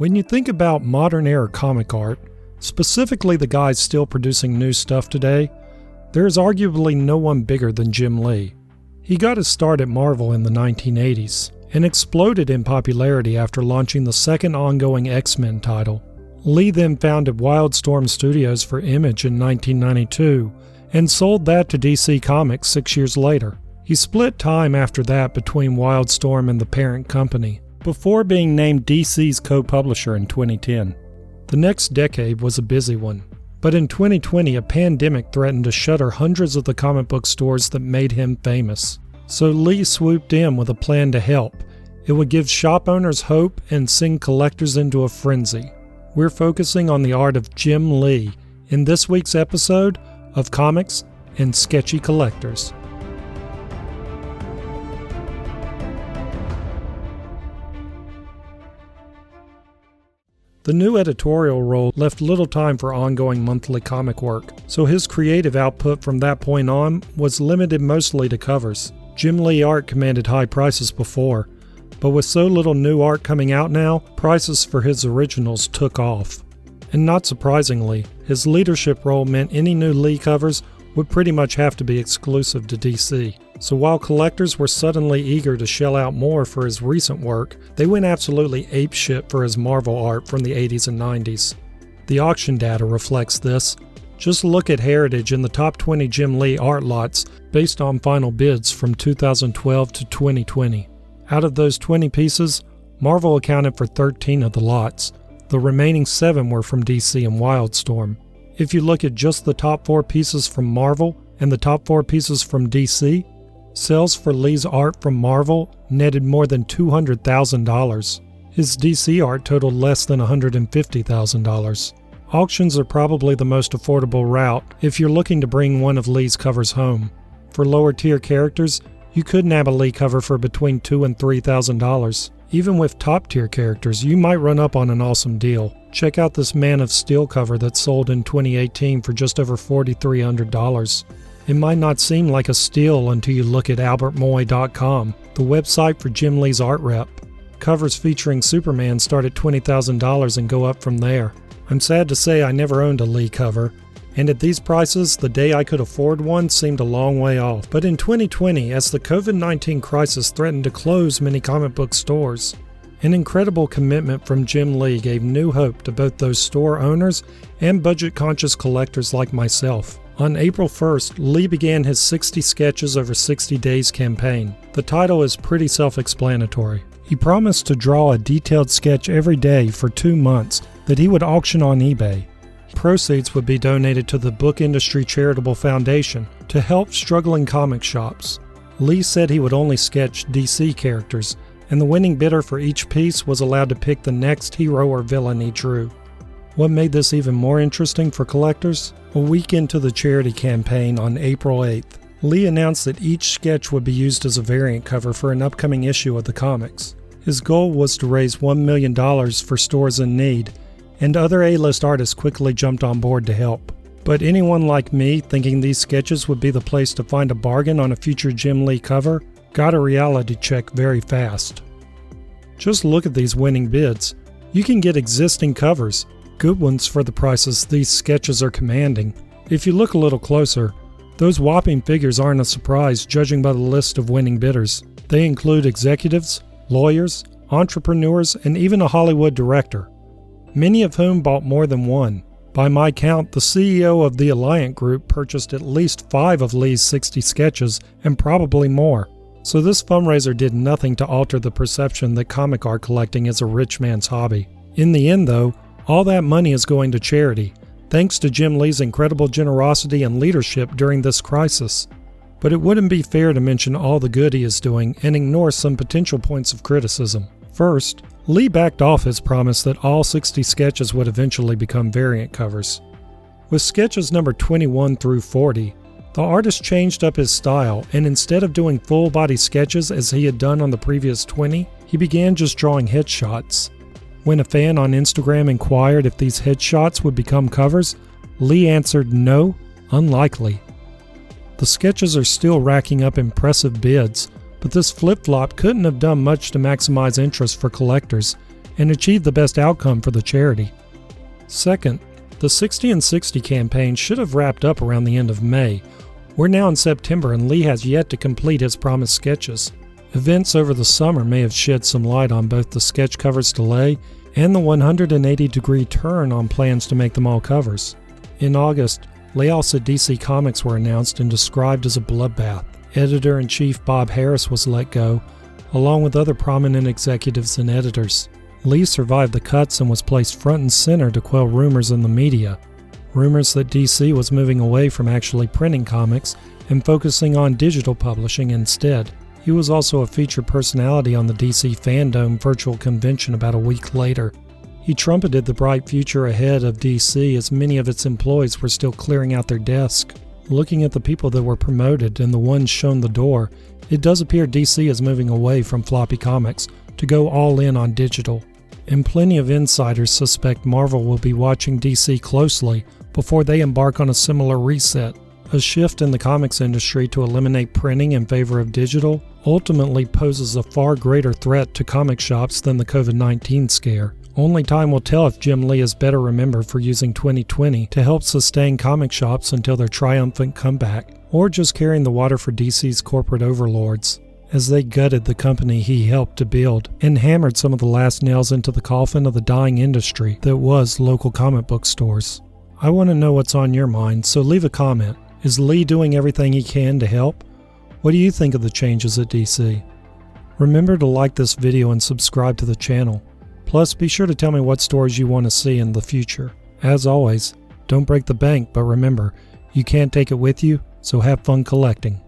When you think about modern-era comic art, specifically the guys still producing new stuff today, there is arguably no one bigger than Jim Lee. He got his start at Marvel in the 1980s and exploded in popularity after launching the second ongoing X-Men title. Lee then founded Wildstorm Studios for Image in 1992 and sold that to DC Comics 6 years later. He split time after that between Wildstorm and the parent company, before being named DC's co-publisher in 2010. The next decade was a busy one, but in 2020 a pandemic threatened to shutter hundreds of the comic book stores that made him famous. So Lee swooped in with a plan to help. It would give shop owners hope and send collectors into a frenzy. We're focusing on the art of Jim Lee in this week's episode of Comics and Sketchy Collectors. The new editorial role left little time for ongoing monthly comic work, so his creative output from that point on was limited mostly to covers. Jim Lee art commanded high prices before, but with so little new art coming out now, prices for his originals took off. And not surprisingly, his leadership role meant any new Lee covers would pretty much have to be exclusive to DC. So while collectors were suddenly eager to shell out more for his recent work, they went absolutely apeshit for his Marvel art from the 80s and 90s. The auction data reflects this. Just look at Heritage in the top 20 Jim Lee art lots based on final bids from 2012 to 2020. Out of those 20 pieces, Marvel accounted for 13 of the lots. The remaining 7 were from DC and Wildstorm. If you look at just the top 4 pieces from Marvel and the top 4 pieces from DC, sales for Lee's art from Marvel netted more than $200,000. His DC art totaled less than $150,000. Auctions are probably the most affordable route if you're looking to bring one of Lee's covers home. For lower tier characters, you could nab a Lee cover for between $2,000 and $3,000. Even with top tier characters, you might run up on an awesome deal. Check out this Man of Steel cover that sold in 2018 for just over $4,300. It might not seem like a steal until you look at albertmoy.com, the website for Jim Lee's art rep. Covers featuring Superman start at $20,000 and go up from there. I'm sad to say I never owned a Lee cover, and at these prices, the day I could afford one seemed a long way off. But in 2020, as the COVID-19 crisis threatened to close many comic book stores, an incredible commitment from Jim Lee gave new hope to both those store owners and budget-conscious collectors like myself. On April 1st, Lee began his 60 Sketches Over 60 Days campaign. The title is pretty self-explanatory. He promised to draw a detailed sketch every day for 2 months that he would auction on eBay. Proceeds would be donated to the Book Industry Charitable Foundation to help struggling comic shops. Lee said he would only sketch DC characters, and the winning bidder for each piece was allowed to pick the next hero or villain he drew. What made this even more interesting for collectors? A week into the charity campaign on April 8th, Lee announced that each sketch would be used as a variant cover for an upcoming issue of the comics. His goal was to raise $1 million for stores in need, and other A-list artists quickly jumped on board to help. But anyone like me thinking these sketches would be the place to find a bargain on a future Jim Lee cover got a reality check very fast. Just look at these winning bids. You can get existing covers, good ones for the prices these sketches are commanding. If you look a little closer, those whopping figures aren't a surprise judging by the list of winning bidders. They include executives, lawyers, entrepreneurs, and even a Hollywood director, many of whom bought more than one. By my count, the CEO of the Alliant Group purchased at least 5 of Lee's 60 sketches and probably more. So this fundraiser did nothing to alter the perception that comic art collecting is a rich man's hobby. In the end though, all that money is going to charity, thanks to Jim Lee's incredible generosity and leadership during this crisis. But it wouldn't be fair to mention all the good he is doing and ignore some potential points of criticism. First, Lee backed off his promise that all 60 sketches would eventually become variant covers. With sketches number 21 through 40, the artist changed up his style, and instead of doing full-body sketches as he had done on the previous 20, he began just drawing headshots. When a fan on Instagram inquired if these headshots would become covers, Lee answered no, unlikely. The sketches are still racking up impressive bids, but this flip-flop couldn't have done much to maximize interest for collectors, and achieved the best outcome for the charity. Second, the 60 and 60 campaign should have wrapped up around the end of May. We're now in September and Lee has yet to complete his promised sketches. Events over the summer may have shed some light on both the sketch covers delay and the 180-degree turn on plans to make them all covers. In August, layoffs at DC Comics were announced and described as a bloodbath. Editor-in-chief Bob Harris was let go, along with other prominent executives and editors. Lee survived the cuts and was placed front and center to quell rumors in the media. Rumors that DC was moving away from actually printing comics and focusing on digital publishing instead. He was also a featured personality on the DC Fandom virtual convention about a week later. He trumpeted the bright future ahead of DC as many of its employees were still clearing out their desk. Looking at the people that were promoted and the ones shown the door, it does appear DC is moving away from floppy comics to go all in on digital. And plenty of insiders suspect Marvel will be watching DC closely before they embark on a similar reset. A shift in the comics industry to eliminate printing in favor of digital ultimately poses a far greater threat to comic shops than the COVID-19 scare. Only time will tell if Jim Lee is better remembered for using 2020 to help sustain comic shops until their triumphant comeback, or just carrying the water for DC's corporate overlords, as they gutted the company he helped to build and hammered some of the last nails into the coffin of the dying industry that was local comic book stores. I want to know what's on your mind, so leave a comment. Is Lee doing everything he can to help? What do you think of the changes at DC? Remember to like this video and subscribe to the channel. Plus, be sure to tell me what stories you want to see in the future. As always, don't break the bank, but remember, you can't take it with you, so have fun collecting.